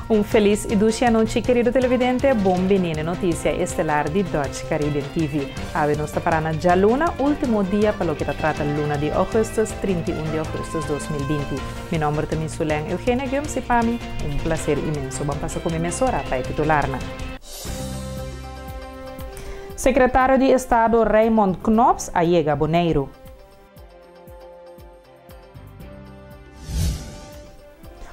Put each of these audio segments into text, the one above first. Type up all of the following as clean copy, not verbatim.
Um feliz e dulce noite, querido televidente. Bem-vindo notícia estelar de Dutch Caribbean TV. Ave nos parana já luna, último dia para o que trata luna de agosto, 31 de agosto de 2020. Meu nome é Sulen Eugênia Gomes e para mim, prazer imenso. Vamos passar com a emissora para titular. Secretário de Estado Raymond Knops chega a Bonaire.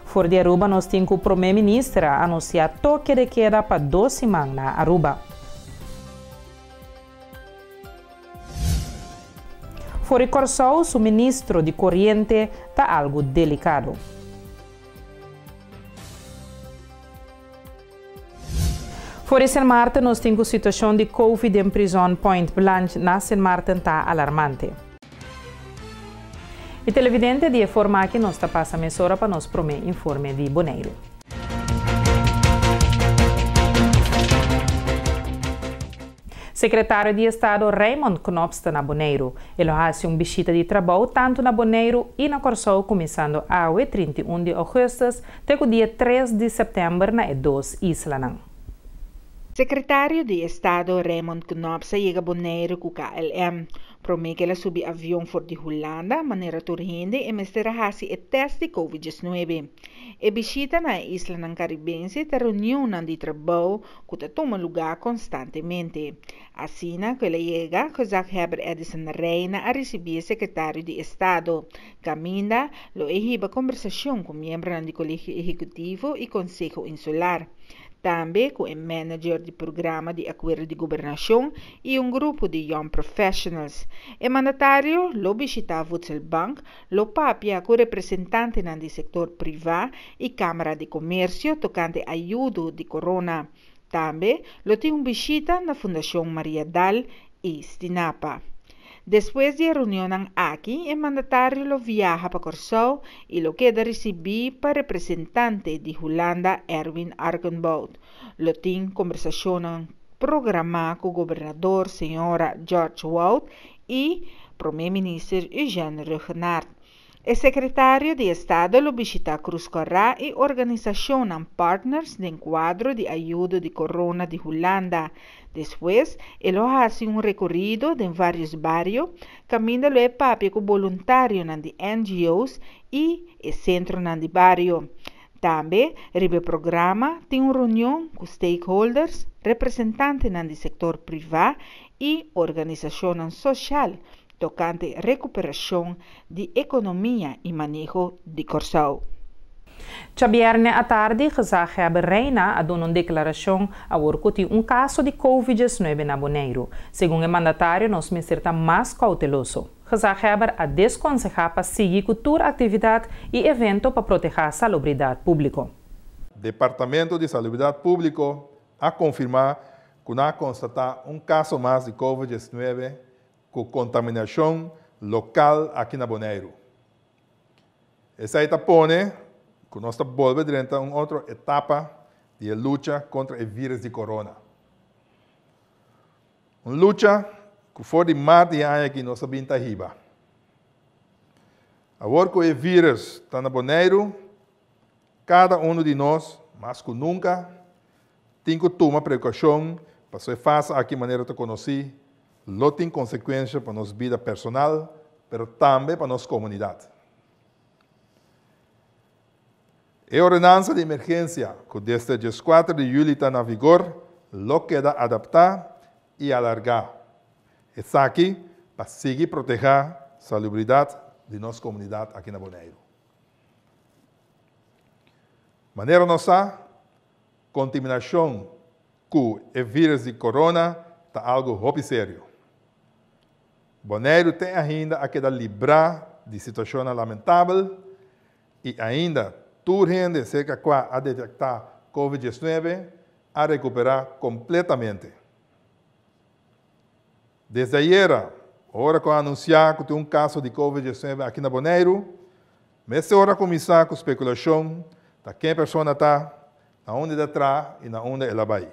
For de Aruba, nós temos o primeiro-ministro a anunciar toque de queda para 2 semanas na Aruba. For de Corsol, o suministro de corrente está algo delicado. For de Sint Maarten, nós temos a situação de Covid em prisão Point Blanche na Sint Maarten está alarmante. E televidente de informar que nós passa a emissora para nos prometer informe de Bonaire. Secretário de Estado Raymond Knops está na Bonaire. Ele faz uma visita de trabalho tanto na Bonaire e na Corsol, começando a 31 de agosto até o dia 3 de setembro na 2 islas. Secretário de Estado Raymond Knops chega a Bonaire com KLM. Promete que ela subi avião for de Holanda, maneira urgente e mestra hasi e test de Covid-19. E visita na isla ng Caribense te reunião de trabalho que toma lugar constantemente. Assim, que ela chega, Heber Edison Reina a receber secretário de Estado. Caminda, lo ehiba conversação com membros do Colégio Executivo e Conselho Insular. Também com o manager do programa de acordo de governação e grupo de young professionals. O mandatário lo visita Voedselbank, lo papia com representante do setor privado e Câmara de Comércio tocante ajuda de corona. Também lo tem visita na Fundação Maria Dal e Stinapa. Depois da reunião aqui, o mandatário lo viaja para Corsol e lo queda receber para representante de Holanda, Erwin Arkenbout. Lo tem conversação programada com o governador, senhora George Wout, e primeiro-ministro Eugène Rugenart. O secretário de Estado lo visita Cruz Corrá e organização partners do quadro de ajuda de corona de Holanda. Depois, ele faz recorrido em vários bairros, caminhando o papel com voluntários de NGOs e o centro de bairro. Também, o programa tem uma reunião com stakeholders, representantes do setor privado e organização social, tocante recuperação de economia e manejo de Corsol. Viernes à tarde, Heber Reina a dado uma declaração a que caso de Covid-19 na Bonaire. Segundo o mandatário, nós está mais cauteloso. Heber a desconsejar para seguir com toda atividade e evento para proteger a salubridade pública. Departamento de Salubridade Pública a confirmar que não constatar caso mais de Covid-19 com contaminação local aqui na Bonaire. Essa etapa que nós estamos voltando a uma outra etapa de luta contra o vírus de corona. Uma luta que foi de mais de ano que nós sabemos riba. Agora que o vírus está na Bonaire, cada de nós, mais que nunca, tem que tomar precaução para ser fácil aqui maneira de conhecer. Não tem consequências para nossa vida personal, mas também para nossa comunidade. A ordenança de emergência, que desde o dia 4 de julho está na vigor, lo queda adaptar e alargar. Está aqui para seguir proteger a salubridade de nossa comunidade aqui na Bonaire. Maneira nossa, contaminação com o vírus de corona está algo muito sério. Bonaire tem ainda a quedar livrar de situação lamentável e ainda urgente cerca de a detectar Covid-19 a recuperar completamente. Desde ayer, hora que anunciar que tem caso de Covid-19 aqui na Bonaire, mas hora começar com especulação de quem a pessoa está, onde está e onde ela vai.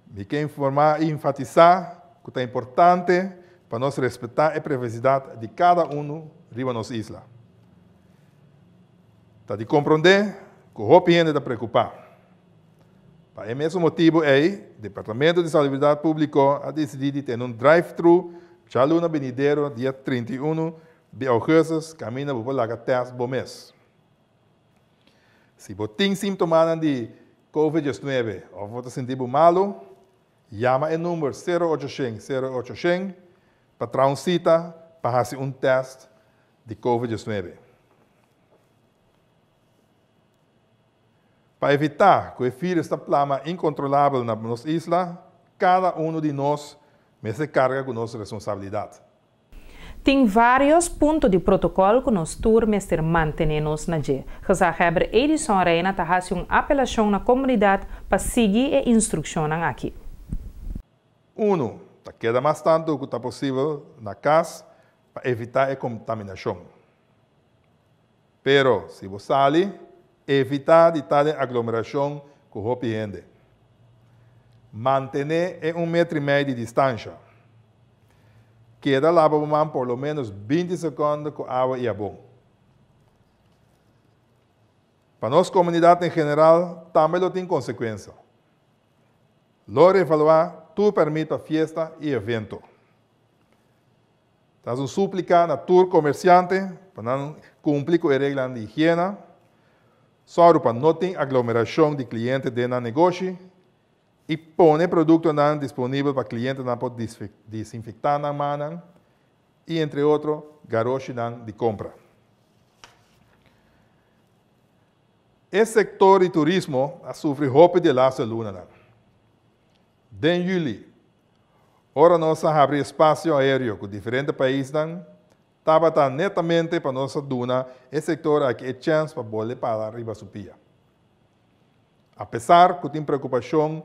Me quero informar e enfatizar que é importante para nós respeitar a privacidade de cada de nossa isla. Está de compreender que o gente está preocupado. Por esse mesmo motivo, o Departamento de Saúde Pública ha decidido ter um drive-thru já no venidero dia 31 de agosto, caminha para lá teste bom mês. Se você tem sintomas de COVID-19 ou você sentir malo, chama o número 0800 para trazer uma cita para fazer um teste de COVID-19. Para evitar que o vírus esta plama incontrolável na nossa isla, cada de nós se carga com nossa responsabilidade. Tem vários pontos de protocolo que nós turmos ter manter-nos na dia. Gezaghebber Edison Reina está fazendo uma apelação na comunidade para seguir a instrução aqui. 1. Queda mais tanto que está possível na casa para evitar a contaminação. Pero, se você sai, evitar de estar em aglomeração com o gente. Manter em 1,5 metro de distância. Queda lavar a mão por lo menos 20 segundos com água e sabão. Para nossa comunidade em geral, também tem consequências. Lo reevaluar, tu permite a festa e evento. Estás a suplicar na tour comerciante para cumprir com a regra de higiene, só para não ter aglomeração de clientes dentro do negócio e põe produto disponível para clientes não poder desinfectar na mão e, entre outros, garoche de compra. Esse setor de turismo sofre roupa de laço luna. Em julho, ora nós abrir espaço aéreo com diferentes países, estava netamente para nossa duna esse setor aqui é chance para voltar para arriba subir. Apesar que tem preocupação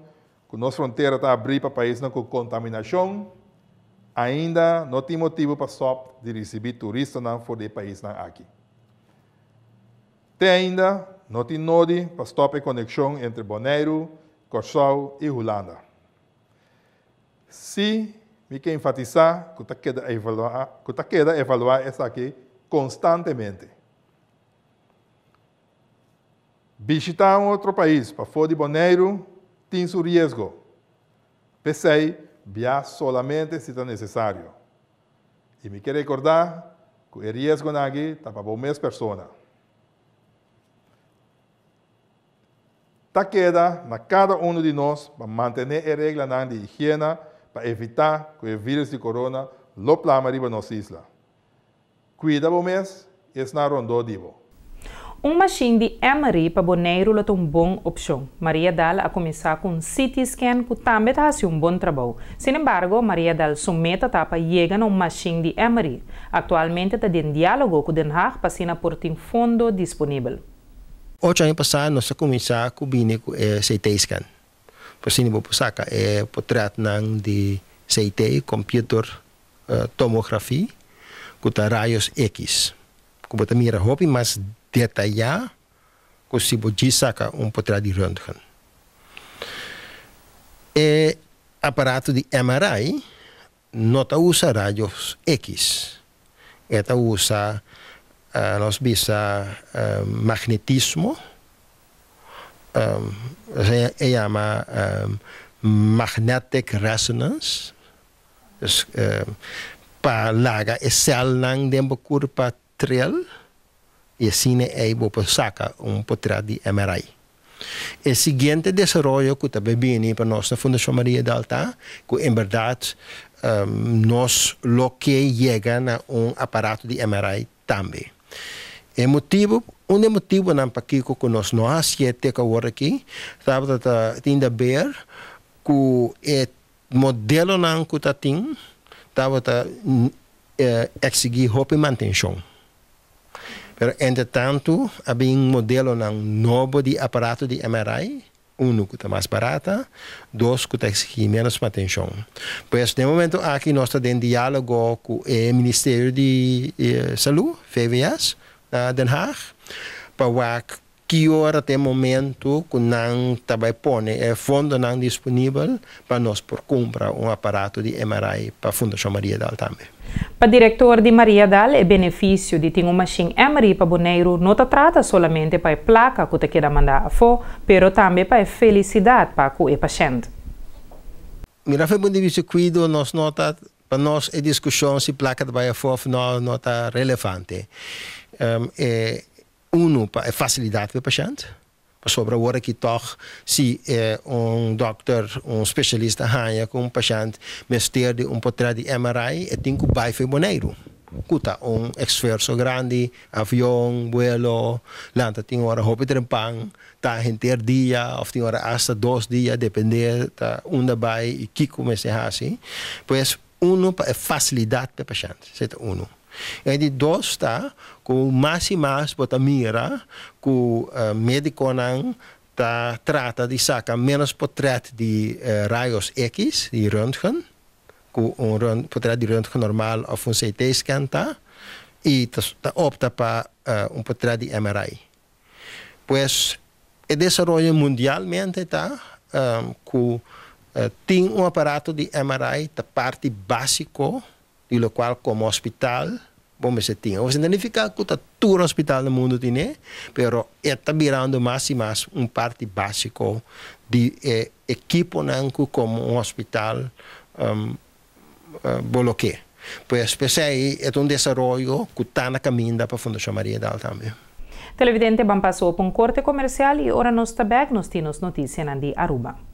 que nossa fronteira está abrindo para países com contaminação, ainda não tem motivo para só de receber turistas fora do país aqui. Tem ainda não tem node para stopar a conexão entre Bonaire, Curaçao e Holanda. Se me quer enfatizar que está queda evaluar essa aqui constantemente. Visitar outro país para fora de Bonaire tem seu risco. Pensei, viajar solamente se é necessário. E me quer recordar que o risco aqui está para algumas pessoas. Está queda na cada de nós para manter a regra de higiene para evitar que o vírus de corona lo plama riba nossa isla. Cuida o mês e na rondô divo. Machine de MRI para Bonaire é uma boa opção. Maria Dal a começar com um CT scan que também faz um bom trabalho. Sin embargo, Maria Dal submete para chegar a uma machine de MRI. Atualmente está em diálogo com Den Haag para ser por um fundo disponível. 8 anos passados, nós começamos com o CT scan. Por isso, nós pusaka portrait de CT, computer tomografia, com raios X. Que você mira roupa mais detalhado, que se você saca portrait de röntgen. O aparato de MRI não usa raios X. Ele usa nós bisa magnetismo, se chama magnetic resonance, para lagar a célula dentro do corpo trel e assim é para sacar portrait de MRI. O seguinte desenvolvimento que está bem para nós na Fundação Maria Dalta, que em verdade nós lo que chega a aparato de MRI também. O motivo não para que nós não aceitamos agora aqui, estava tendo a ver que o modelo não que está tendo, estava exigir roupa e manutenção. Mas, entretanto, havia modelo novo de aparato de MRI, que está mais barata, dois que está exigindo menos manutenção. Pois, no momento aqui, nós estamos em diálogo com o Ministério de Saúde, VWS, na Den Haag, para que hora até momento que não também põe fundo não disponível para nós por comprar aparato de MRI para a Fundação Maria Dal também. Para o diretor de Maria Dal, o benefício de ter uma machine MRI para Bonaire não trata somente para a placa que você quer mandar a fora, mas também para a felicidade para o paciente. Mira, foi bom de cuido, nós nota para nós a discussão se placa de baia fora não está relevante. Para a facilidade para o paciente. Sobre a hora que toch, se dokter, specialista ganha com paciente, mas ter potere de MRI, tem que vai para Bonaire. Kuta esforço grande, avião, vuelo, lanta tem hora hopi trempang, tá inteiro dia, ou tem hora hasta 2 dias, depende da onde vai e que comece a assim. Pois para a facilidade para o paciente, certo? E de 2 está com mais e mais para mira que o médico não trata de sacar menos portret de raios X, de röntgen, com portret de röntgen normal ou CT scan e opta para portret de MRI. Pois o desenvolvimento mundialmente que tem aparato de MRI da parte básico, e lo qual como hospital vamos ter. Não significa que todo hospital no mundo tem, mas está virando mais e mais parte básico de equipo como hospital boloque. Pois pensei é desenvolvimento que está na caminho para a Fundação Maria Dal também. Televidente, vamos passar por corte comercial e ora nós também nos temos notícias de Aruba.